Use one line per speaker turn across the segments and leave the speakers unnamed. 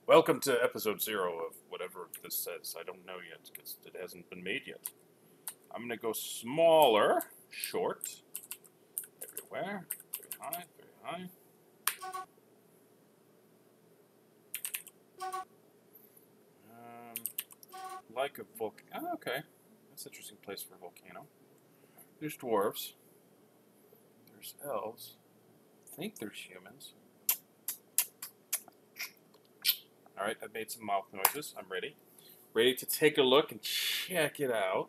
Welcome to episode 0 of whatever this says. I don't know yet because it hasn't been made yet. I'm going to go smaller, short, everywhere, very high, very high. Like a volcano. Oh, okay. That's an interesting place for a volcano. There's dwarves. There's elves. I think there's humans. Alright, I've made some mouth noises. I'm ready. Ready to take a look and check it out.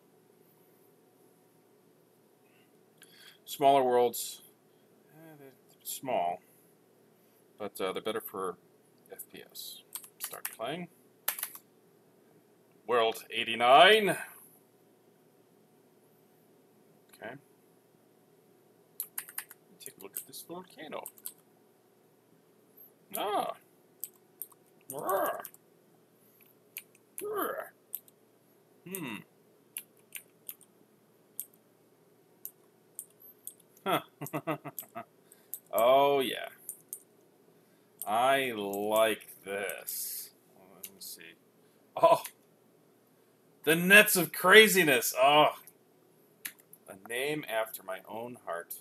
Smaller worlds. They're small. But they're better for FPS. Start playing. World 89. Okay. Take a look at this volcano. Ah. Roar. Roar. Huh. Oh, yeah. I like this. Well, let me see. Oh. The Nets of Craziness. Oh. A name after my own heart.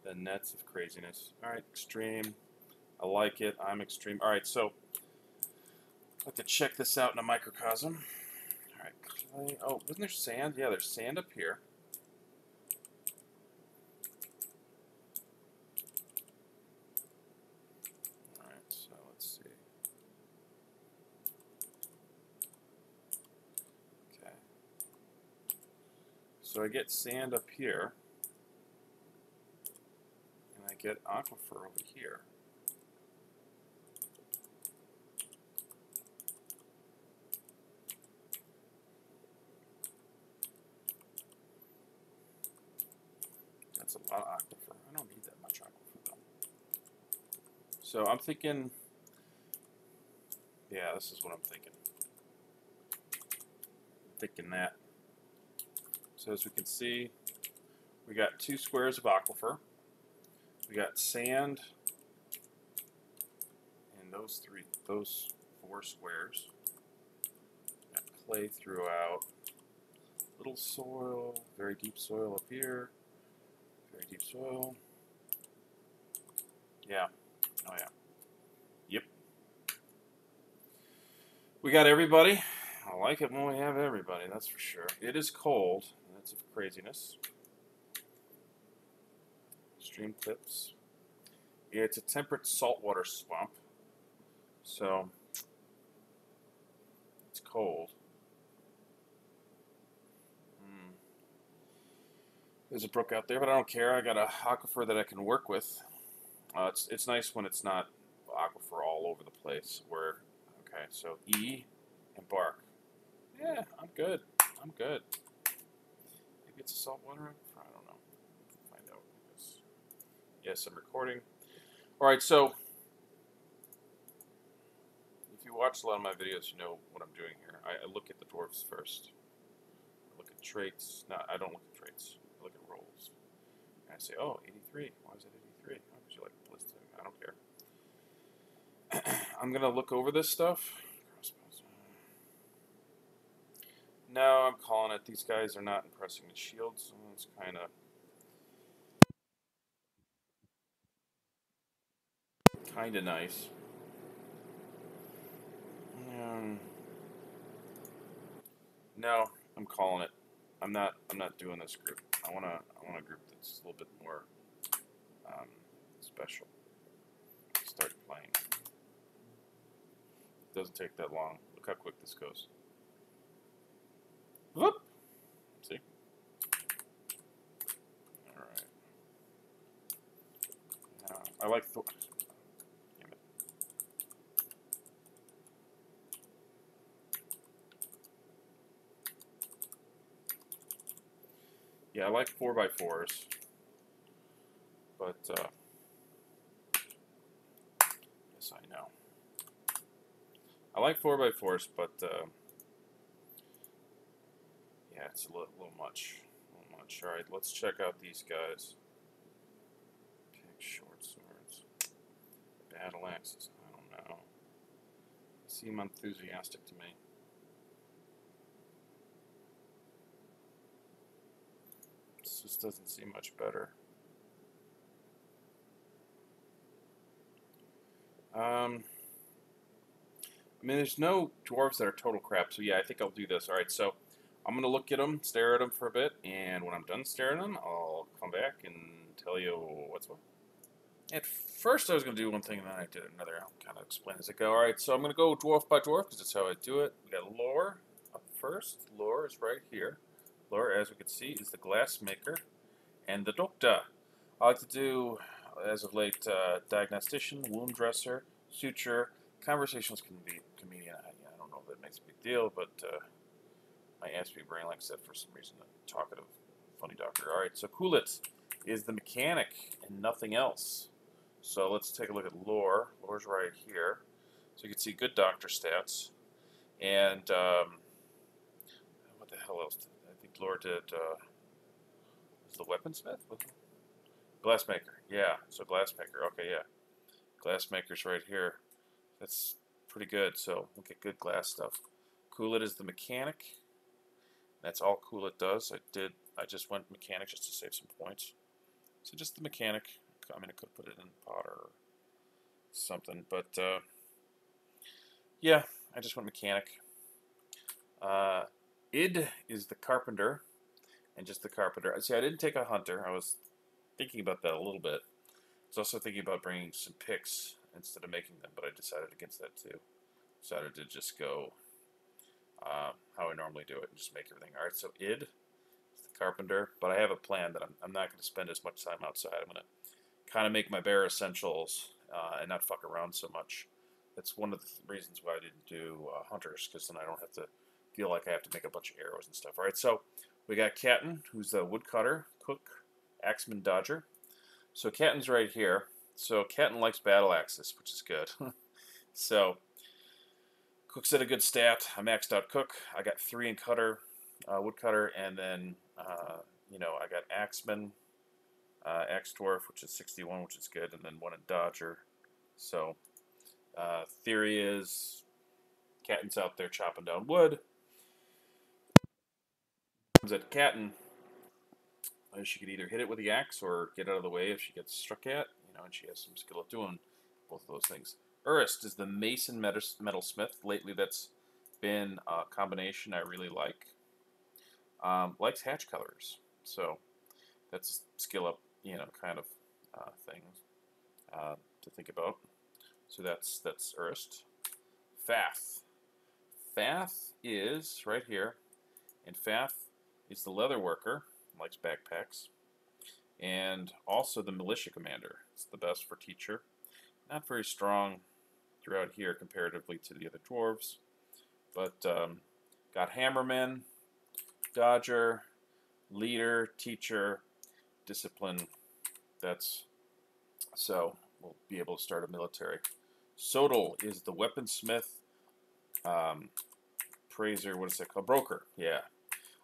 The Nets of Craziness. Alright, extreme. I like it. I'm extreme. Alright, so I'd like to check this out in a microcosm. Alright, clay. Oh, wasn't there sand? Yeah, there's sand up here. Alright, so let's see. Okay. So I get sand up here. And I get aquifer over here. That's a lot of aquifer. I don't need that much aquifer though. So I'm thinking, yeah, this is what I'm thinking. I'm thinking that. So as we can see, we got 2 squares of aquifer. We got sand in those 4 squares. Got clay throughout. Little soil, very deep soil up here. Very deep soil. Yeah. Oh yeah. Yep. We got everybody. I like it when we have everybody, that's for sure. It is cold. That's of craziness. Stream clips. Yeah, it's a temperate saltwater swamp. So it's cold. There's a brook out there, but I don't care. I got a aquifer that I can work with. It's nice when it's not aquifer all over the place. Okay, so E and bark. Yeah, I'm good. I'm good. Maybe it's a saltwater aquifer. I don't know. We'll find out. Yes, I'm recording. All right, so if you watch a lot of my videos, you know what I'm doing here. I look at the dwarfs first. I look at traits. No, I don't look at traits. I look at rolls. And I say, oh, 83. Why is it 83? Oh, because you like ballistic. I don't care. I'm going to look over this stuff. No, I'm calling it. These guys are not impressing the shields. So it's kind of nice. No, I'm calling it. I'm not doing this group. I want a group that's a little bit more special. Start playing. It doesn't take that long. Look how quick this goes. Whoop. See? All right. Now, I like Damn it. Yeah, I like 4x4s, but yes, I know. I like 4x4s, but yeah, it's a little much. A little much. All right, let's check out these guys. Pick short swords. Battle axes. I don't know. seem enthusiastic to me. This just doesn't seem much better. I mean, there's no dwarves that are total crap, so yeah, I think I'll do this. Alright, so I'm going to look at them, stare at them for a bit, and when I'm done staring at them, I'll come back and tell you what's what. At first I was going to do one thing, and then I did another. I'll kind of explain as I go. Alright, so I'm going to go dwarf by dwarf, because that's how I do it. We got lore up first. Lore is right here. Lore, as we can see, is the glassmaker and the doctor. I like to do, as of late, diagnostician, wound dresser, suture, conversationalist comedian. I don't know if that makes a big deal, but my aspie brain likes that for some reason. A talkative, funny doctor. All right, so Coolit is the mechanic and nothing else. So let's take a look at lore. Lore's right here. So you can see good doctor stats. And what the hell else? I think lore did. Is the weaponsmith? Glassmaker. Yeah. So glassmaker. Okay, yeah. Glassmaker's right here. That's pretty good. So we'll get good glass stuff. Coolit is the mechanic. That's all Coolit does. I just went mechanic just to save some points. So just the mechanic. I mean, I could put it in Potter or something, but yeah, I just went mechanic. Id is the carpenter, and just the carpenter. See, I didn't take a hunter. I was thinking about that a little bit. I was also thinking about bringing some picks instead of making them, but I decided against that too. Decided to just go how I normally do it and just make everything. All right, so id is the carpenter, but I have a plan that I'm not going to spend as much time outside. I'm going to kind of make my bare essentials and not fuck around so much. That's one of the reasons why I didn't do hunters, because then I don't have to feel like I have to make a bunch of arrows and stuff. All right, so we got Catton, who's the woodcutter, cook, axeman, dodger. So Catton's right here. So Catton likes battle axes, which is good. So Cook's at a good stat. I maxed out Cook. I got 3 in cutter, woodcutter, and then I got axeman, axe dwarf, which is 61, which is good, and then 1 in dodger. So theory is Catton's out there chopping down wood. Comes at Catton. She could either hit it with the axe or get out of the way if she gets struck at, and she has some skill at doing both of those things. Urist is the mason metalsmith. Lately, that's been a combination I really like. Likes hatch colors, so that's a skill up, kind of thing to think about. So that's Urist. Fath. Fath is right here, and Fath is the leather worker. Likes backpacks, and also the militia commander. It's the best for teacher. Not very strong throughout here comparatively to the other dwarves, but got hammerman, dodger, leader, teacher, discipline. So we'll be able to start a military. Sodal is the weaponsmith, appraiser. What is that called? Broker. Yeah,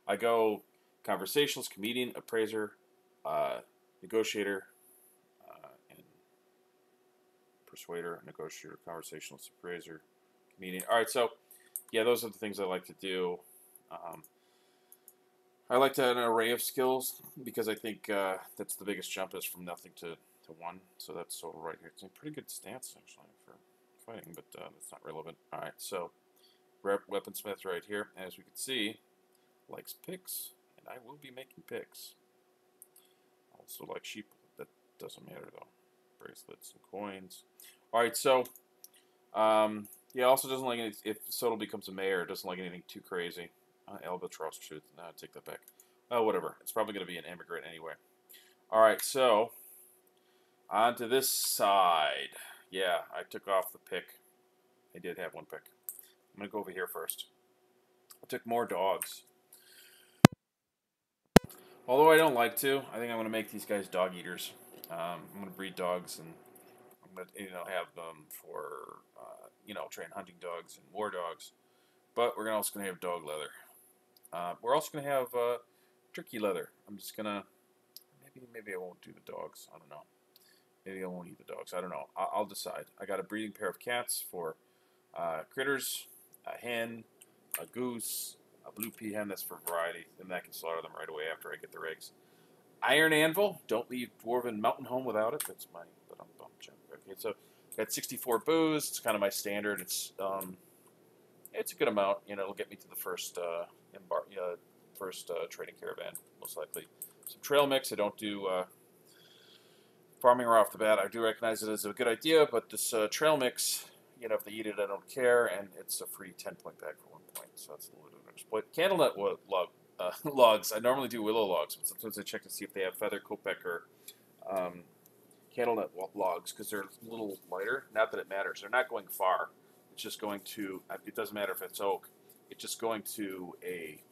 I go conversationalist, comedian, appraiser, negotiator, and persuader, negotiator, conversationalist, appraiser, comedian. All right, so yeah, those are the things I like to do. I like to have an array of skills because I think that's the biggest jump is from nothing to 1. So that's sort of right here. It's a pretty good stance actually for fighting, but that's not relevant. All right, so weaponsmith right here, as we can see, likes picks. I will be making picks. Also like sheep. That doesn't matter though. Bracelets and coins. Alright, so yeah, also doesn't like if Sodal becomes a mayor, doesn't like anything too crazy. Albatross truth. No, take that back. Oh, whatever. It's probably going to be an immigrant anyway. Alright, so on to this side. Yeah, I took off the pick. I did have 1 pick. I'm going to go over here first. I took more dogs. Although I don't like to, I think I'm going to make these guys dog eaters. I'm going to breed dogs, and I'm going to have them for train hunting dogs and war dogs. But we're also going to have dog leather. We're also going to have turkey leather. I'm just going to maybe I won't do the dogs. I don't know. Maybe I won't eat the dogs. I don't know. I'll decide. I got a breeding pair of cats for Critters, a hen, a goose, a blue peahen. That's for variety. Then I can slaughter them right away after I get their eggs. Iron Anvil. Don't leave Dwarven Mountain Home without it. That's my jump. Okay, so got 64 booze. It's kind of my standard. It's a good amount. You know, it'll get me to the first trading caravan most likely. Some trail mix. I don't do farming right off the bat. I do recognize it as a good idea, but this trail mix, you know, if they eat it, I don't care, and it's a free 10-point bag for 1 point. So that's a little bit of an exploit. Candlenut logs. I normally do willow logs, but sometimes I check to see if they have feather, kopek, or candlenut logs because they're a little lighter. Not that it matters. They're not going far. It's just going to. It doesn't matter if it's oak. It's just going to a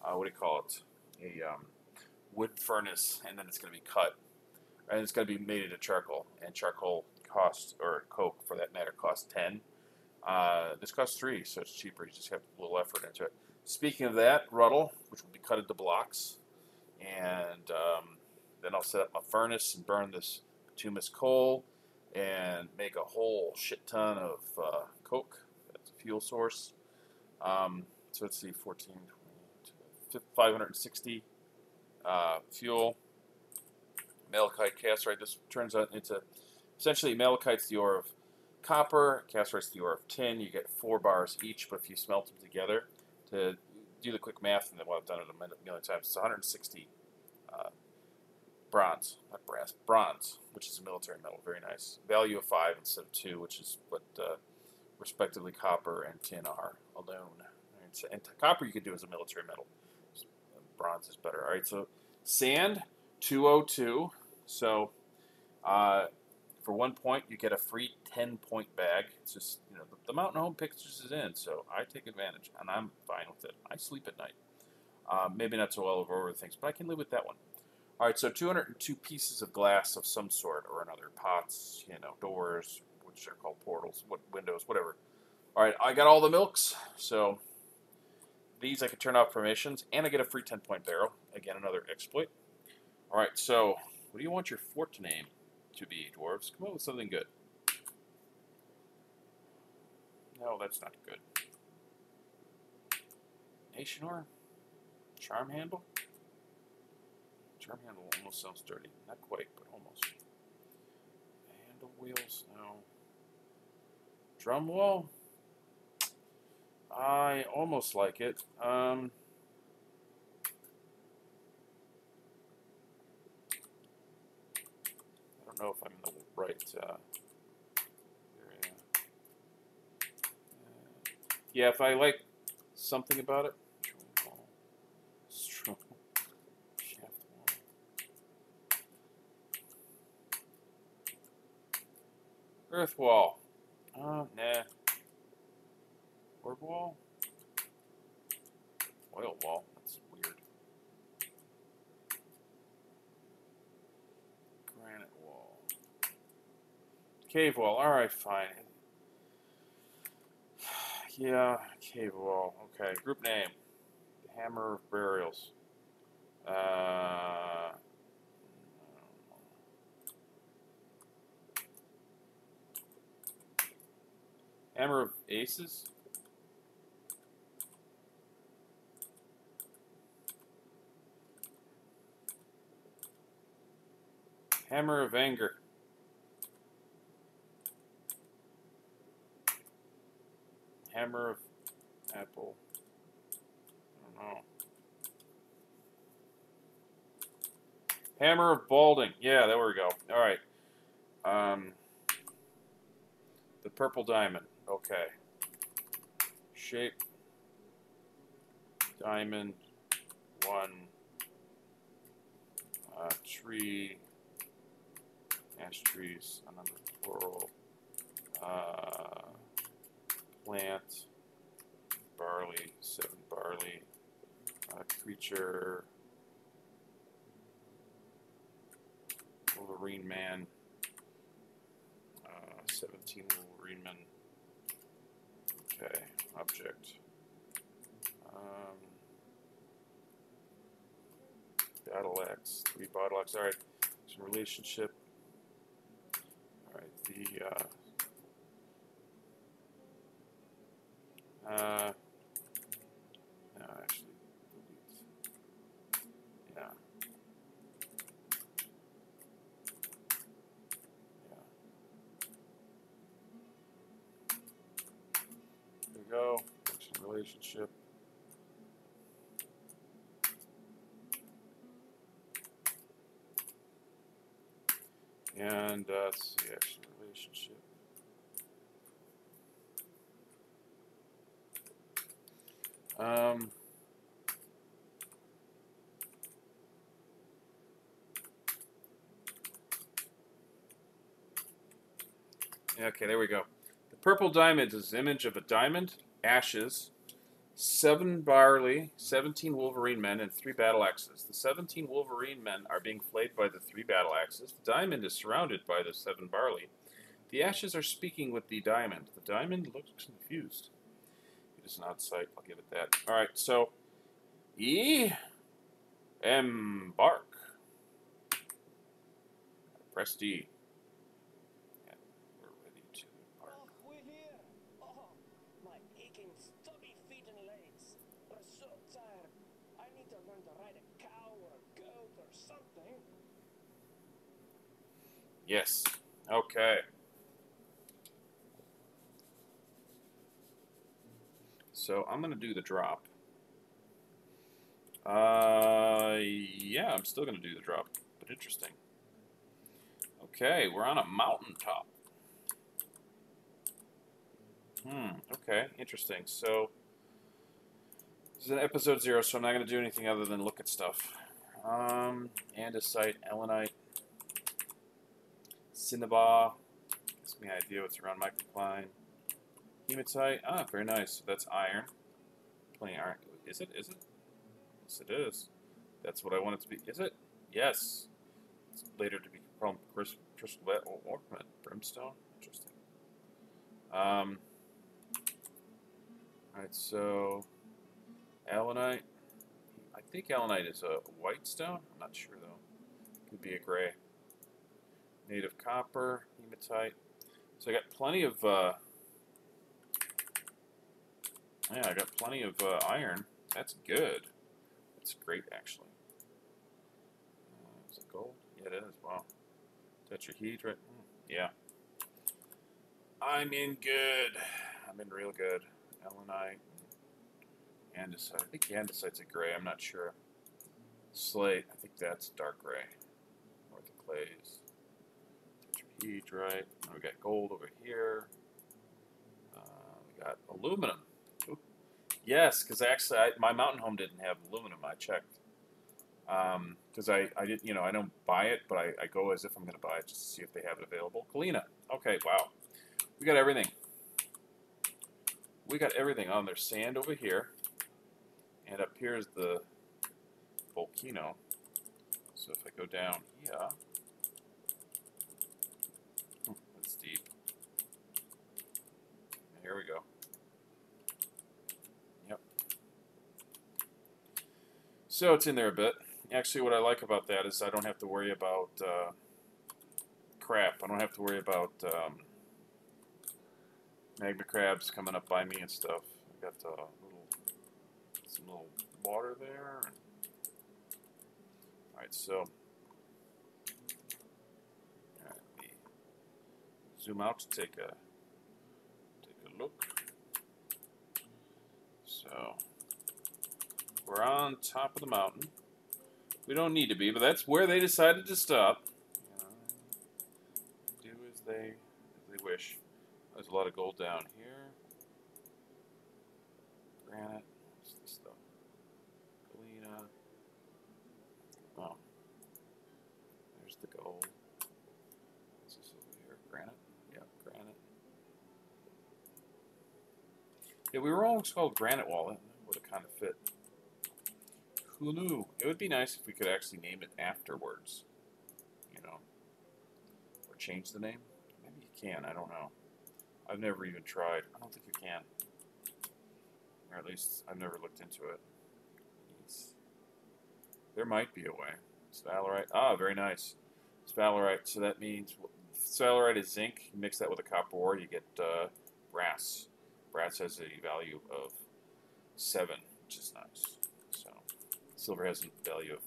what do you call it? A wood furnace, and then it's going to be cut, and it's going to be made into charcoal. And charcoal costs, or coke for that matter, costs 10. This costs 3, so it's cheaper. You just have a little effort into it. Speaking of that, ruddle, which will be cut into blocks, and then I'll set up my furnace and burn this bituminous coal and make a whole shit ton of coke. That's a fuel source. So let's see, 14, 20, 560 fuel. Malachite, cassiterite. This turns out into essentially malachite's the ore of copper, cassiterite's the ore of tin. You get 4 bars each, but if you smelt them together, to do the quick math, and I've done it a million times, it's 160 bronze, not brass, bronze, which is a military metal. Very nice. Value of 5 instead of 2, which is what respectively copper and tin are alone. And copper you could do as a military metal. Bronze is better. All right, so sand, 202. So for 1 point, you get a free 10-point bag. It's just, you know, the Mountain Home pictures is in, so I take advantage, and I'm fine with it. I sleep at night. Maybe not so well over things, but I can live with that one. All right, so 202 pieces of glass of some sort or another. Pots, you know, doors, which are called portals, windows, whatever. All right, I got all the milks, so these I can turn off permissions, and I get a free 10-point barrel. Again, another exploit. All right, so what do you want your fort name to be, dwarves? Come up with something good. No, that's not good. Nationor? Charm handle? Charm handle almost sounds dirty. Not quite, but almost. Handle wheels? No. Drum wall? I almost like it. I don't know if I'm in the right area. Yeah, if I like something about it. Shaft wall. Earth wall. Nah. Orb wall? Oil wall. That's weird. Granite wall. Cave wall. Alright, fine. Yeah, cave wall. Okay, group name. Hammer of Burials. Hammer of Aces? Hammer of Anger. Hammer of Apple. I don't know. Hammer of Balding. Yeah, there we go. All right. The purple diamond. Okay. Shape. Diamond. 1. Tree. Ash trees. Another plural. Plant. Barley. 7 barley. Creature. Wolverine man. 17 Wolverine men. Okay. Object. Battle axe. 3 battle axe. Alright. Some relationship. Alright. The No, actually, yeah. Yeah. There we go. Function relationship. And let's see, action relationship. Okay, there we go. The purple diamond is an image of a diamond, ashes, 7 barley, 17 wolverine men, and 3 battle axes. The 17 wolverine men are being flayed by the 3 battle axes. The diamond is surrounded by the 7 barley. The ashes are speaking with the diamond. The diamond looks confused. It is not sight. I'll give it that. All right, so embark. Press D. And we're ready to embark.
Oh, we're here. Oh, my aching, stubby feet and legs. I'm so tired. I need to learn to ride a cow or a goat or something.
Yes. Okay. So I'm going to do the drop. Yeah, I'm still going to do the drop, but interesting. Okay, we're on a mountaintop. Okay, interesting. So, this is an episode 0, so I'm not going to do anything other than look at stuff. Andesite, Elenite, Cinnabar, gives me an idea what's around microcline. Hematite, very nice. So that's iron. Plenty iron. Is it? Is it? Yes, it is. That's what I want it to be. Is it? Yes. It's later to be called crystal ornament. Brimstone. Interesting. Alright, so Allanite. I think Allanite is a white stone. I'm not sure though. Could be a gray. Native copper, hematite. So I got plenty of I got plenty of iron. That's good. That's great actually. Is it gold? Yeah, it is. Wow. Tetrahedrite. Yeah. I'm in good. I'm in real good. Allanite. Andesite. I think andesite's a gray. I'm not sure. Slate. I think that's dark gray. Orthoclase. Tetrahedrite. We got gold over here. We got aluminum. Ooh. Yes, because actually my mountain home didn't have aluminum. I checked. Because I did, I don't buy it, but I go as if I'm going to buy it just to see if they have it available. Galena. Okay, wow. We got everything. We got everything on there. Sand over here. And up here is the volcano. So if I go down here, that's deep. Here we go. Yep. So it's in there a bit. Actually, what I like about that is I don't have to worry about crap. I don't have to worry about magma crabs coming up by me and stuff. I got some little water there. All right, so let me zoom out to take a look. So we're on top of the mountain. We don't need to be, but that's where they decided to stop. Do as they wish. There's a lot of gold down here. Granite. What's this stuff? Galena. Oh. There's the gold. What's this over here? Granite? Yeah, granite. Yeah, we were always called Granite Wall. That would have kind of fit. Who knew? It would be nice if we could actually name it afterwards. Or change the name. Maybe you can. I don't know. I've never even tried. I don't think you can. Or at least I've never looked into it. There might be a way. Sphalerite. Ah, very nice. Sphalerite. So that means sphalerite is zinc. You mix that with a copper ore, you get brass brass has a value of 7, which is nice. So silver has a value of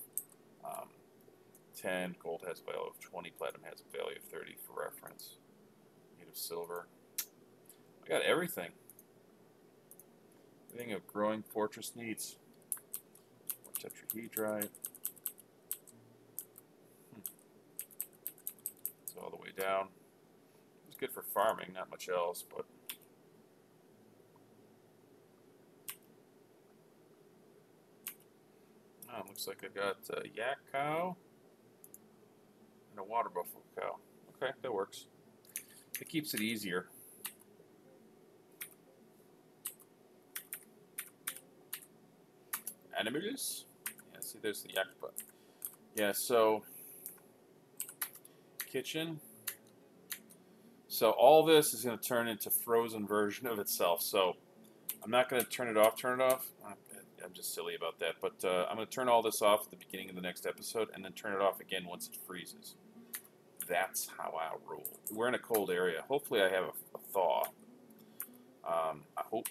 10, gold has a value of 20, platinum has a value of 30 for reference. Native silver. I got everything. Everything a growing fortress needs. Tetrahedrite. It's all the way down. It's good for farming, not much else, but oh, looks like I got a yak cow and a water buffalo cow. Okay, that works. It keeps it easier. Animals. Yeah, see, there's the yak. But yeah, so kitchen. So all this is going to turn into frozen version of itself. So I'm not going to turn it off. I'm just silly about that. But I'm going to turn all this off at the beginning of the next episode and then turn it off again once it freezes. That's how I rule. We're in a cold area. Hopefully I have a thaw. I hope.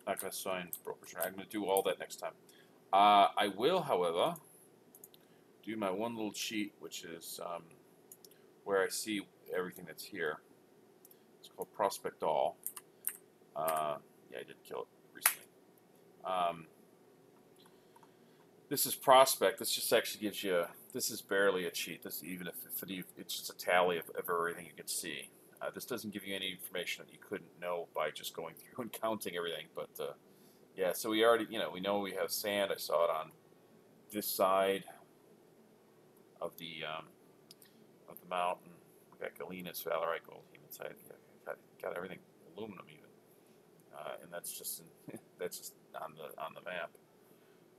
Not going to sign broker's. I'm going to do all that next time. I will, however, do my one little cheat, which is where I see everything that's here. It's called Prospect All. Yeah, I did kill it recently. This is Prospect. This just actually gives you. This is barely a cheat. This even if it's just a tally of everything you can see. This doesn't give you any information that you couldn't know by just going through and counting everything. But yeah, so we already, we know we have sand. I saw it on this side of the mountain. We got galena, sphalerite, gold, hematite. Yeah, got everything, aluminum even, and that's just on the map.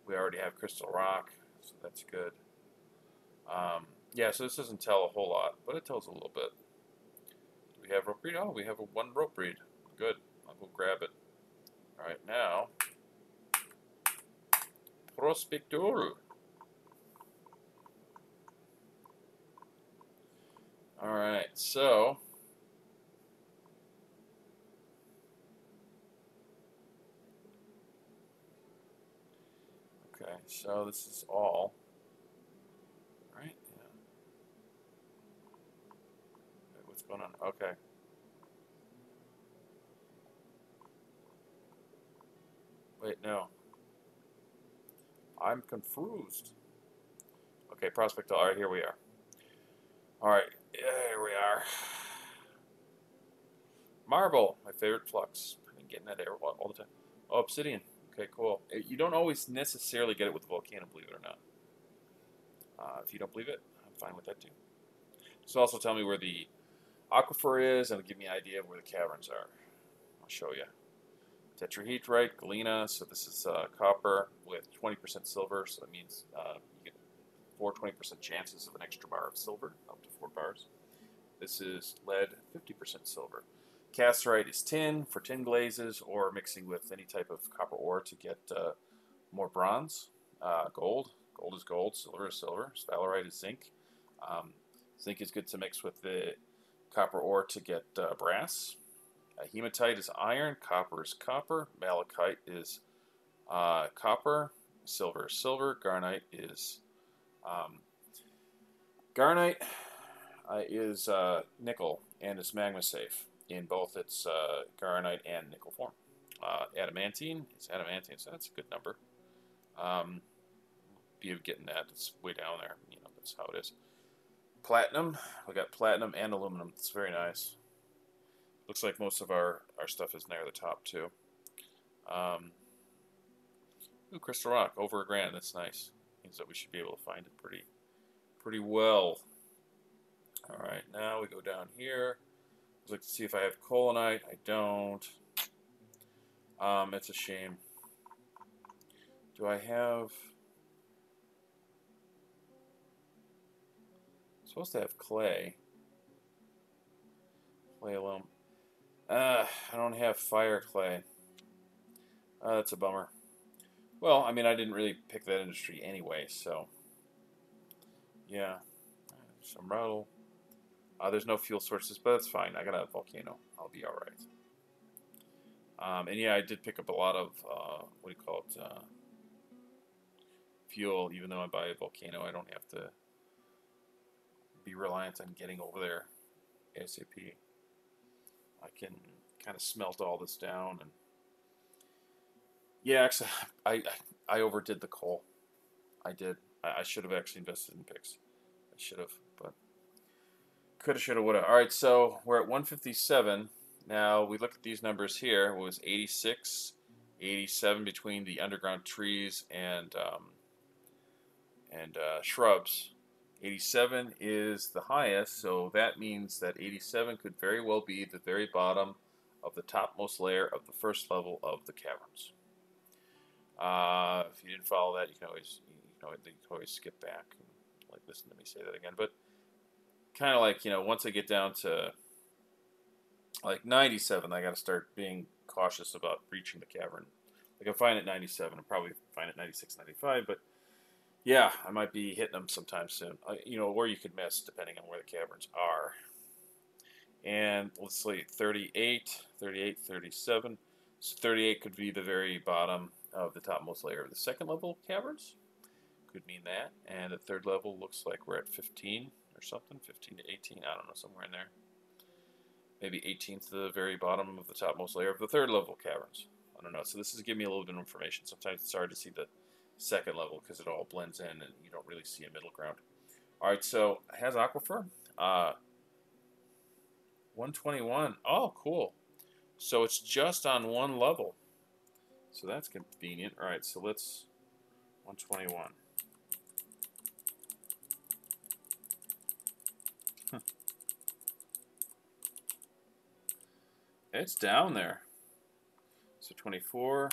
We already have crystal rock, so that's good. Yeah, so this doesn't tell a whole lot, but it tells a little bit. Do we have rope breed? Oh, we have one rope breed. Good. I'll go grab it. All right, now Prospector. All right, so okay, so this is all right. Yeah. Wait, what's going on? Okay. Wait, no. I'm confused. Okay, Prospect. All right, here we are. All right, here we are. Marble, my favorite flux. I've been getting that air all the time. Oh, obsidian. Okay, cool. You don't always necessarily get it with the volcano, believe it or not. If you don't believe it, I'm fine with that too. So also tell me where the aquifer is, and it'll give me an idea of where the caverns are. I'll show you. Tetrahedrite, galena. So this is copper with 20% silver. So that means you get 20% chances of an extra bar of silver, up to 4 bars. This is lead, 50% silver. Casterite is tin for tin glazes or mixing with any type of copper ore to get more bronze. Gold is gold, silver is silver. Sphalerite is zinc. Zinc is good to mix with the copper ore to get brass. Hematite is iron, copper is copper, malachite is copper, silver is silver, garnite is nickel and it's magma safe in both its garnite and nickel form. Adamantine is adamantine, so that's a good number. Be getting that, it's way down there, that's how it is. Platinum, we got platinum and aluminum, it's very nice. Looks like most of our stuff is near the top too. Ooh, crystal rock, over $1,000, that's nice. Means that we should be able to find it pretty well. All right, now we go down here. I'd like to see if I have colonite. I don't. It's a shame. Do I have? I'm supposed to have clay. Clay alone. I don't have fire clay. That's a bummer. Well, I mean, I didn't really pick that industry anyway, so yeah. Some rattle. There's no fuel sources, but that's fine. I got a volcano. I'll be all right. And yeah, I did pick up a lot of, what do you call it, fuel. Even though I'm by a volcano, I don't have to be reliant on getting over there ASAP. I can kind of smelt all this down. And yeah, actually, I, I overdid the coal. I did. I should have actually invested in picks. I should have, but coulda, shoulda, woulda. All right, so we're at 157. Now we look at these numbers here. It was 86, 87 between the underground trees and shrubs. 87 is the highest, so that means that 87 could very well be the very bottom of the topmost layer of the first level of the caverns. If you didn't follow that, you can always skip back and like listen to me say that again. But kind of like once I get down to like 97, I got to start being cautious about reaching the cavern. Like I'm fine at 97, I'm probably fine at 96, 95, but yeah, I might be hitting them sometime soon. Or you could miss depending on where the caverns are. And let's see, 38, 38, 37. So 38 could be the very bottom of the topmost layer of the second level caverns. Could mean that. And the third level looks like we're at 15 or something, 15 to 18, I don't know, somewhere in there. Maybe 18 to the very bottom of the topmost layer of the third level caverns. I don't know. So this is giving me a little bit of information. Sometimes it's hard to see the second level because it all blends in and you don't really see a middle ground. All right, so it has aquifer. 121. Oh, cool. So it's just on one level. So that's convenient. All right, so let's 121. It's down there. So 24.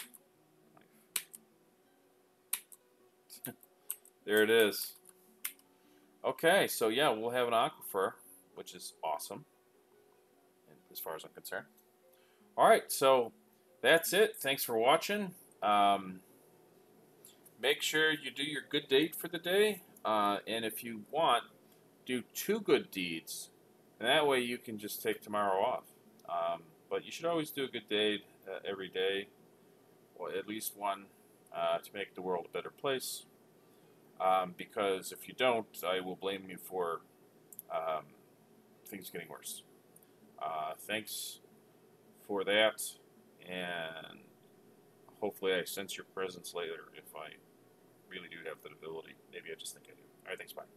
There it is. Okay, so yeah, we'll have an aquifer, which is awesome, as far as I'm concerned. All right, so that's it. Thanks for watching. Make sure you do your good deed for the day, and if you want, do 2 good deeds, and that way you can just take tomorrow off. But you should always do a good deed every day, or at least one, to make the world a better place. Because if you don't, I will blame you for things getting worse. Thanks for that, and hopefully I sense your presence later if I really do have that ability. Maybe I just think I do. All right, thanks, bye.